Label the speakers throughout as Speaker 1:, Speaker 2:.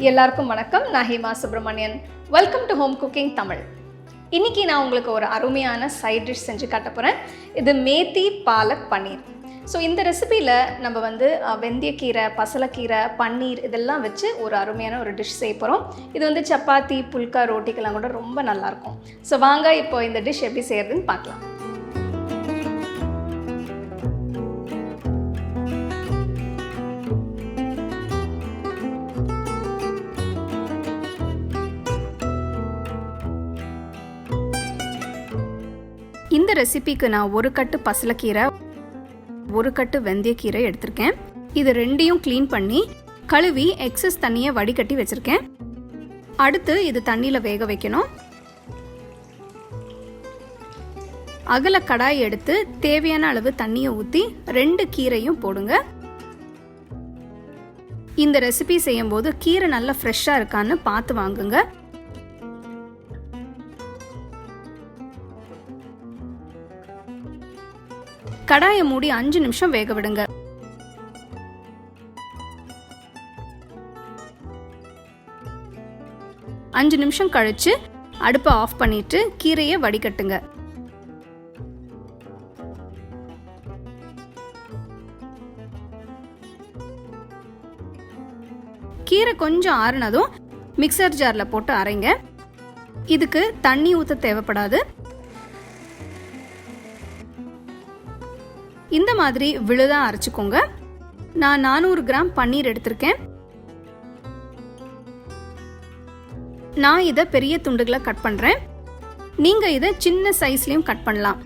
Speaker 1: எல்லாருக்கும் வணக்கம். நான் Hema Subramanian. Welcome to home cooking Tamil. இன்றைக்கி நான் உங்களுக்கு ஒரு அருமையான சைட் டிஷ் செஞ்சு காட்ட போகிறேன். இது மேத்தி பாலக் பன்னீர். ஸோ இந்த ரெசிபியில் நம்ம வெந்தயக்கீரை, பசலைக்கீரை, பன்னீர் இதெல்லாம் வச்சு ஒரு அருமையான ஒரு டிஷ் செய்ய போகிறோம். இது சப்பாத்தி, புல்கா, ரோட்டிக்கெல்லாம் கூட ரொம்ப நல்லாயிருக்கும். ஸோ வாங்க இப்போ இந்த டிஷ் எப்படி செய்கிறதுன்னு பார்க்கலாம். இந்த ரெசிபிக்கு நான் ஒரு கட்டு பசலைக்கீரை, ஒரு கட்டு வெந்தயக்கீரை எடுத்திருக்கேன். இது ரெண்டையும் க்ளீன் பண்ணி கழுவி எக்ஸஸ் தண்ணியை வடிகட்டி வச்சிருக்கேன். அடுத்து இது தண்ணியில் வேக வைக்கணும். அகல கடாய் எடுத்து தேவையான அளவு தண்ணியை ஊற்றி 2 கீரையும் போடுங்க. இந்த ரெசிபி செய்யும் போது கீரை நல்லா ஃப்ரெஷ்ஷாக இருக்கான்னு பார்த்து வாங்குங்க. கடாயை மூடி 5 நிமிஷம் வேக விடுங்க. அஞ்சு நிமிஷம் கழிச்சு அடுப்பை ஆஃப் பண்ணிட்டு கீரையை வடிகட்டுங்க. கீரை கொஞ்சம் ஆறுனதும் மிக்சர் ஜார்ல போட்டு அரைங்க. இதுக்கு தண்ணி ஊற்ற தேவைப்படாது. இந்த மாதிரி விழுதா அரைச்சுக்கோங்க. நான் 400 கிராம் பன்னீர் எடுத்திருக்கேன். நான் இதை பெரிய துண்டுகளை கட் பண்றேன். நீங்க இதை சின்ன சைஸ்லயும் கட் பண்ணலாம்.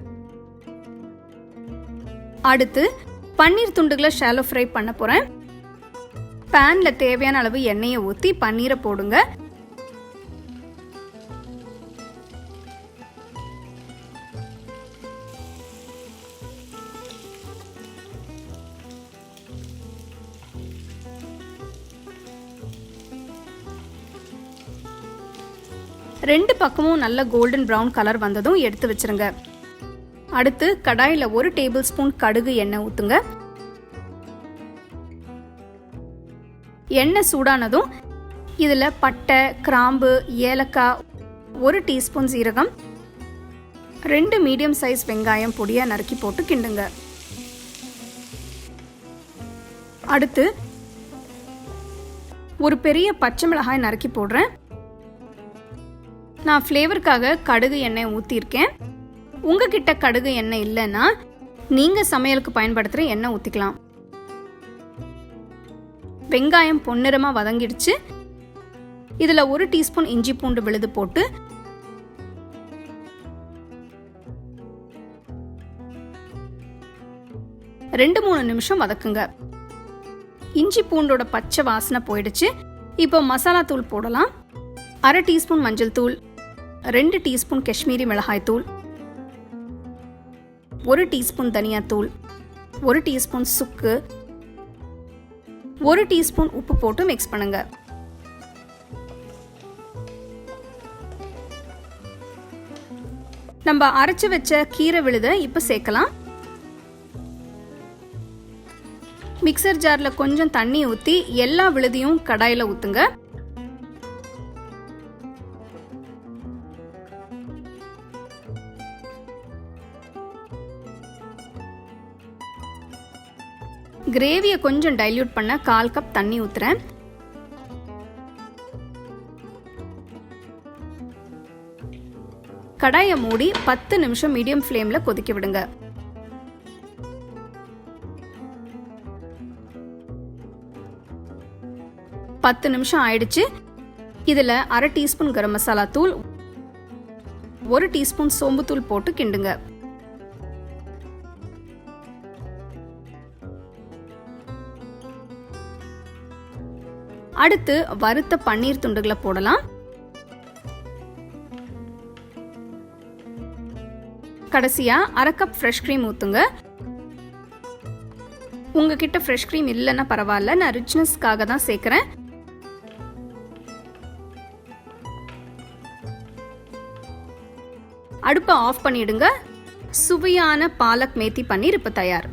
Speaker 1: அடுத்து பன்னீர் துண்டுகளை ஷாலோ ஃப்ரை பண்ண போறேன். பேன்ல தேவையான அளவு எண்ணெயை ஊற்றி பன்னீரை போடுங்க. ரெண்டு பக்கமும் நல்ல கோல்டன் ப்ரௌன் கலர் வந்ததும் எடுத்து வச்சிருங்க. அடுத்து கடாயில் 1 டேபிள் ஸ்பூன் கடுகு எண்ணெய் ஊத்துங்க. எண்ணெய் சூடானதும் இதுல பட்டை, கிராம்பு, ஏலக்காய், 1 டீஸ்பூன் சீரகம், 2 மீடியம் சைஸ் வெங்காயம் பொடியா நறுக்கி போட்டு கிண்டுங்க. அடுத்து ஒரு பெரிய பச்சை மிளகாய் நறுக்கி போடுறேன். நான் ஃப்ளேவருக்காக கடுகு எண்ணெய் ஊற்றிருக்கேன். உங்ககிட்ட கடுகு எண்ணெய் இல்லைன்னா நீங்கள் சமையலுக்கு பயன்படுத்துகிற எண்ணெய் ஊற்றிக்கலாம். வெங்காயம் பொன்னிறமாக வதங்கிடுச்சு. இதில் 1 டீஸ்பூன் இஞ்சி பூண்டு விழுது போட்டு ரெண்டு 3 நிமிஷம் வதக்குங்க. இஞ்சி பூண்டோட பச்சை வாசனை போயிடுச்சு. இப்போ மசாலா தூள் போடலாம். 1/2 டீஸ்பூன் மஞ்சள் தூள், 2 டீஸ்பூன் காஷ்மீரி மிளகாய் தூள், 1 டீஸ்பூன் தனியாத்தூள், 1 டீஸ்பூன் சுக்கு, 1 டீஸ்பூன் உப்பு போட்டு மிக்ஸ் பண்ணுங்க. நம்ம அரைச்சு வச்ச கீரை விழுதை இப்ப சேர்க்கலாம். மிக்சர் ஜார்ல கொஞ்சம் தண்ணி ஊற்றி எல்லா விழுதையும் கடாயில ஊத்துங்க. கிரேவியை கொஞ்சம் டைல்யூட் பண்ண 1/4 கப் தண்ணி ஊத்துறேன். கடாயை மூடி 10 நிமிஷம் மீடியம் ஃப்ளேம்ல கொதிக்க விடுங்க. பத்து நிமிஷம் ஆயிடுச்சு. இதுல 1/2 டீஸ்பூன் கரம் மசாலா தூள், 1 டீஸ்பூன் சோம்பு தூள் போட்டு கிண்டுங்க. அடுத்து வறுத்த பன்னீர் துண்டுகளை போடலாம். கடைசியா 1/2 கப் ஃப்ரெஷ் கிரீம் ஊத்துங்க. உங்ககிட்ட ஃப்ரெஷ் கிரீம் இல்லைன்னா பரவாயில்ல, நான் ரிச்னஸ்க்காக தான் சேர்க்கிறேன். அடுப்பை ஆஃப் பண்ணிடுங்க. சுவையான பாலக் மேத்தி பன்னீர் இப்ப தயார்.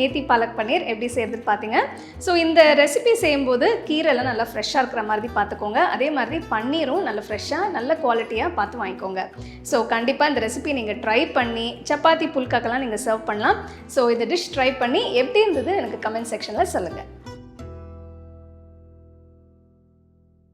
Speaker 1: மேத்தி பாலக் பன்னீர் எப்படி செய்யறதுன்னு பார்த்தீங்க. ஸோ இந்த ரெசிபி செய்யும்போது கீரைலாம் நல்லா ஃப்ரெஷ்ஷாக இருக்கிற மாதிரி பார்த்துக்கோங்க. அதே மாதிரி பன்னீரும் நல்ல ஃப்ரெஷ்ஷாக நல்ல குவாலிட்டியாக பார்த்து வாங்கிக்கோங்க. ஸோ கண்டிப்பாக இந்த ரெசிபி நீங்கள் ட்ரை பண்ணி சப்பாத்தி புல்காக்கெல்லாம் நீங்கள் சர்வ் பண்ணலாம். ஸோ இந்த டிஷ் ட்ரை பண்ணி எப்படி இருந்தது எனக்கு கமெண்ட் செக்ஷனில் சொல்லுங்கள்.